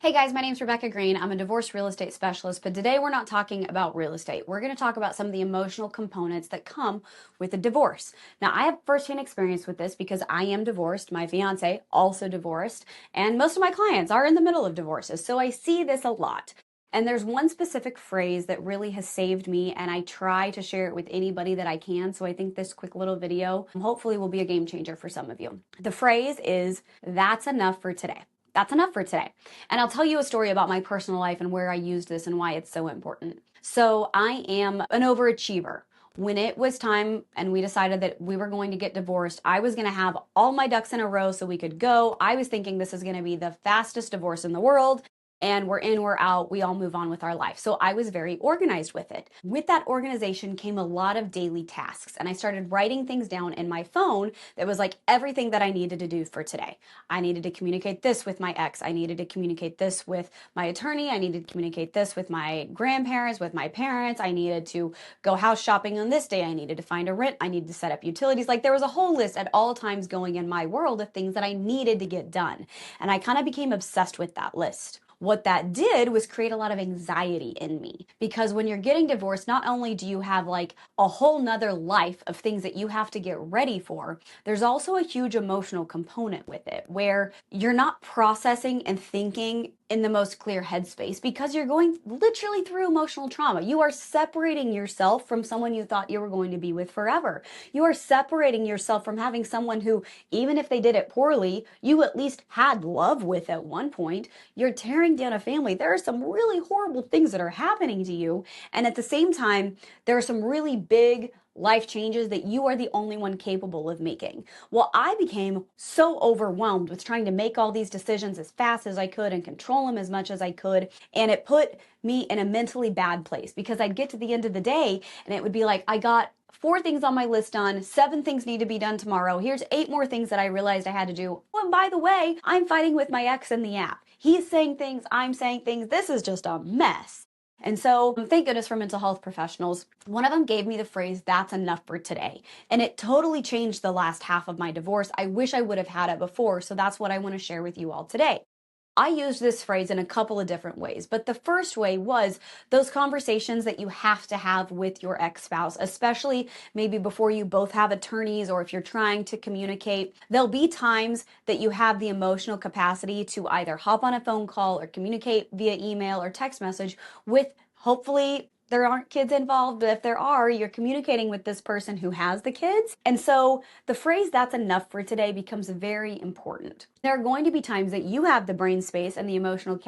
Hey guys, my name is Rebecca Green. I'm a divorce real estate specialist, but today we're not talking about real estate. We're going to talk about some of the emotional components that come with a divorce. Now, I have firsthand experience with this because I am divorced, my fiance also divorced, and most of my clients are in the middle of divorces. So I see this a lot. And there's one specific phrase that really has saved me, and I try to share it with anybody that I can. So I think this quick little video hopefully will be a game changer for some of you. The phrase is, "That's enough for today." That's enough for today. And I'll tell you a story about my personal life and where I used this and why it's so important. So I am an overachiever. When it was time and we decided that we were going to get divorced, I was going to have all my ducks in a row so we could go. I was thinking this is going to be the fastest divorce in the world, and we're in, we're out, we all move on with our life. So I was very organized with it. With that organization came a lot of daily tasks, and I started writing things down in my phone that was like everything that I needed to do for today. I needed to communicate this with my ex. I needed to communicate this with my attorney. I needed to communicate this with my grandparents, with my parents. I needed to go house shopping on this day. I needed to find a rent. I needed to set up utilities. Like there was a whole list at all times going in my world of things that I needed to get done. And I kind of became obsessed with that list. What that did was create a lot of anxiety in me, because when you're getting divorced, not only do you have like a whole nother life of things that you have to get ready for, there's also a huge emotional component with it where you're not processing and thinking in the most clear headspace because you're going literally through emotional trauma. You are separating yourself from someone you thought you were going to be with forever. You are separating yourself from having someone who, even if they did it poorly, you at least had love with at one point. You're tearing down a family. There are some really horrible things that are happening to you. And at the same time, there are some really big life changes that you are the only one capable of making. Well, I became so overwhelmed with trying to make all these decisions as fast as I could and control them as much as I could. And it put me in a mentally bad place because I'd get to the end of the day and it would be like, I got 4 things on my list done, 7 things need to be done tomorrow. Here's 8 more things that I realized I had to do. Oh, and by the way, I'm fighting with my ex in the app. He's saying things, I'm saying things. This is just a mess. And so, thank goodness for mental health professionals. One of them gave me the phrase, "That's enough for today." And it totally changed the last half of my divorce. I wish I would have had it before. So that's what I want to share with you all today. I used this phrase in a couple of different ways, but the first way was those conversations that you have to have with your ex-spouse, especially maybe before you both have attorneys or if you're trying to communicate. There'll be times that you have the emotional capacity to either hop on a phone call or communicate via email or text message with, hopefully, there aren't kids involved, but if there are, you're communicating with this person who has the kids. And so the phrase, "that's enough for today," becomes very important. There are going to be times that you have the brain space and the emotional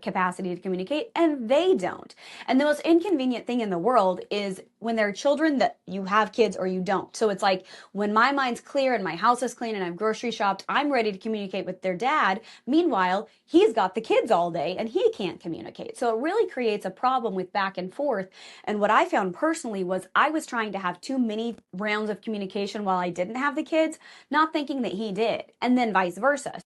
capacity to communicate, and they don't. And the most inconvenient thing in the world is when there are children that you have kids or you don't. So it's like when my mind's clear and my house is clean and I've grocery shopped, I'm ready to communicate with their dad. Meanwhile, he's got the kids all day and he can't communicate. So it really creates a problem with back and forth. And what I found personally was I was trying to have too many rounds of communication while I didn't have the kids, not thinking that he did, and then vice versa.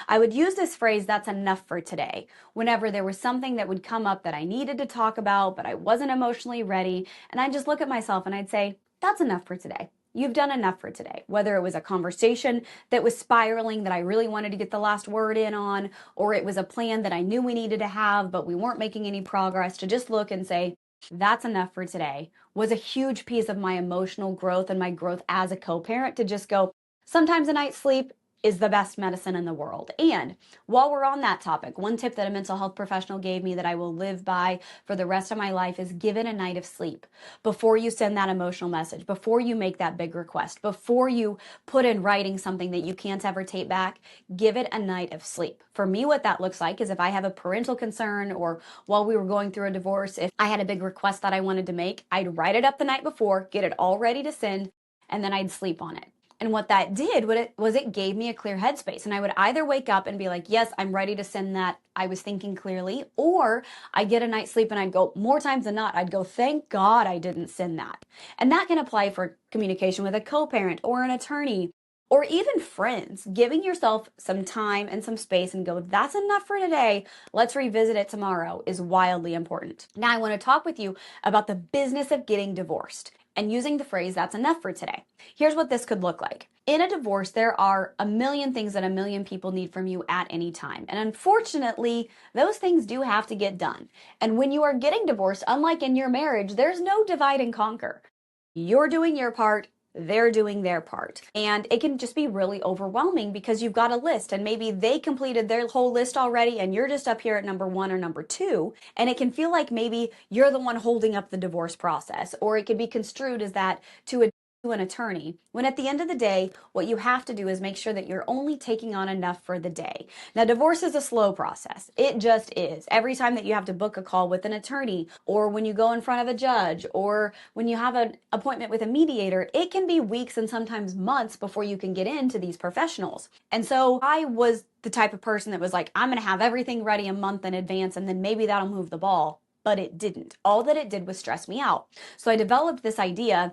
I would use this phrase, "that's enough for today," whenever there was something that would come up that I needed to talk about, but I wasn't emotionally ready. And I'd just look at myself and I'd say, "That's enough for today. You've done enough for today." Whether it was a conversation that was spiraling that I really wanted to get the last word in on, or it was a plan that I knew we needed to have, but we weren't making any progress, to just look and say, "That's enough for today," was a huge piece of my emotional growth and my growth as a co-parent, to just go, sometimes a night's sleep is the best medicine in the world. And while we're on that topic, one tip that a mental health professional gave me that I will live by for the rest of my life is give it a night of sleep before you send that emotional message, before you make that big request, before you put in writing something that you can't ever take back. Give it a night of sleep. For me, what that looks like is if I have a parental concern, or while we were going through a divorce, if I had a big request that I wanted to make, I'd write it up the night before, get it all ready to send, and then I'd sleep on it. And what that did was it gave me a clear headspace. And I would either wake up and be like, yes, I'm ready to send that. I was thinking clearly. Or I'd get a night's sleep and I'd go, more times than not, I'd go, thank God I didn't send that. And that can apply for communication with a co-parent or an attorney or even friends. Giving yourself some time and some space and go, that's enough for today. Let's revisit it tomorrow, is wildly important. Now I want to talk with you about the business of getting divorced and using the phrase, "that's enough for today." Here's what this could look like. In a divorce, there are a million things that a million people need from you at any time. And unfortunately, those things do have to get done. And when you are getting divorced, unlike in your marriage, there's no divide and conquer. You're doing your part, they're doing their part. And it can just be really overwhelming because you've got a list and maybe they completed their whole list already and you're just up here at number one or number two. And it can feel like maybe you're the one holding up the divorce process, or it could be construed as that to an attorney, when at the end of the day, what you have to do is make sure that you're only taking on enough for the day. Now, divorce is a slow process. It just is. Every time that you have to book a call with an attorney, or when you go in front of a judge, or when you have an appointment with a mediator, it can be weeks and sometimes months before you can get into these professionals. And so I was the type of person that was like, I'm going to have everything ready a month in advance, and then maybe that'll move the ball. But it didn't. All that it did was stress me out. So I developed this idea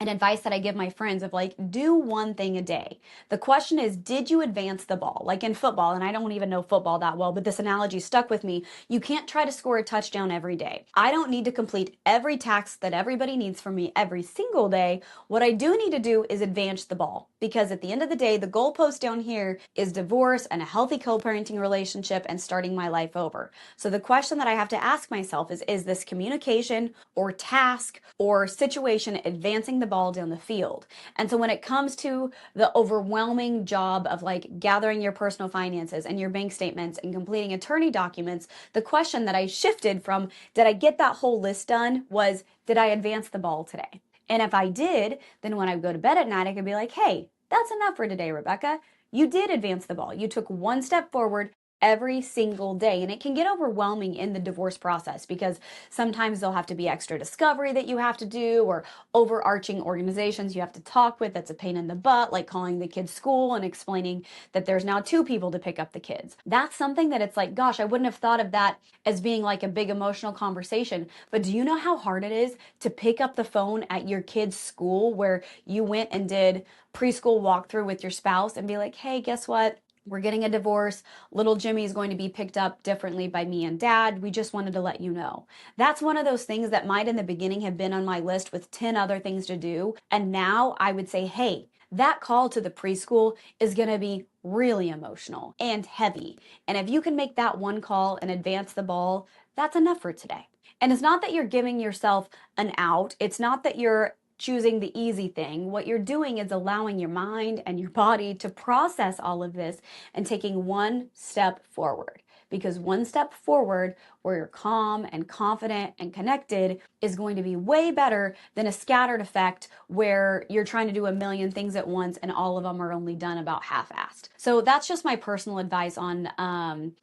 and advice that I give my friends of like, do one thing a day. The question is, did you advance the ball? Like in football, and I don't even know football that well, but this analogy stuck with me. You can't try to score a touchdown every day. I don't need to complete every task that everybody needs from me every single day. What I do need to do is advance the ball, because at the end of the day, the goalpost down here is divorce and a healthy co-parenting relationship and starting my life over. So the question that I have to ask myself is this communication or task or situation advancing the ball down the field? And so when it comes to the overwhelming job of like gathering your personal finances and your bank statements and completing attorney documents, the question that I shifted from, did I get that whole list done, was, did I advance the ball today? And if I did, then when I go to bed at night, I could be like, hey, that's enough for today, Rebecca. You did advance the ball. You took one step forward every single day. And it can get overwhelming in the divorce process because sometimes there'll have to be extra discovery that you have to do, or overarching organizations you have to talk with that's a pain in the butt, like calling the kids' school and explaining that there's now two people to pick up the kids. That's something that it's like, gosh, I wouldn't have thought of that as being like a big emotional conversation. But do you know how hard it is to pick up the phone at your kid's school where you went and did preschool walkthrough with your spouse and be like, hey, guess what? We're getting a divorce. Little Jimmy is going to be picked up differently by me and dad. We just wanted to let you know. That's one of those things that might in the beginning have been on my list with 10 other things to do. And now I would say, hey, that call to the preschool is going to be really emotional and heavy. And if you can make that one call and advance the ball, that's enough for today. And it's not that you're giving yourself an out. It's not that you're choosing the easy thing. What you're doing is allowing your mind and your body to process all of this and taking one step forward. Because one step forward, where you're calm and confident and connected, is going to be way better than a scattered effect where you're trying to do a million things at once and all of them are only done about half-assed. So that's just my personal advice on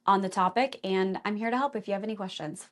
the topic, and I'm here to help if you have any questions.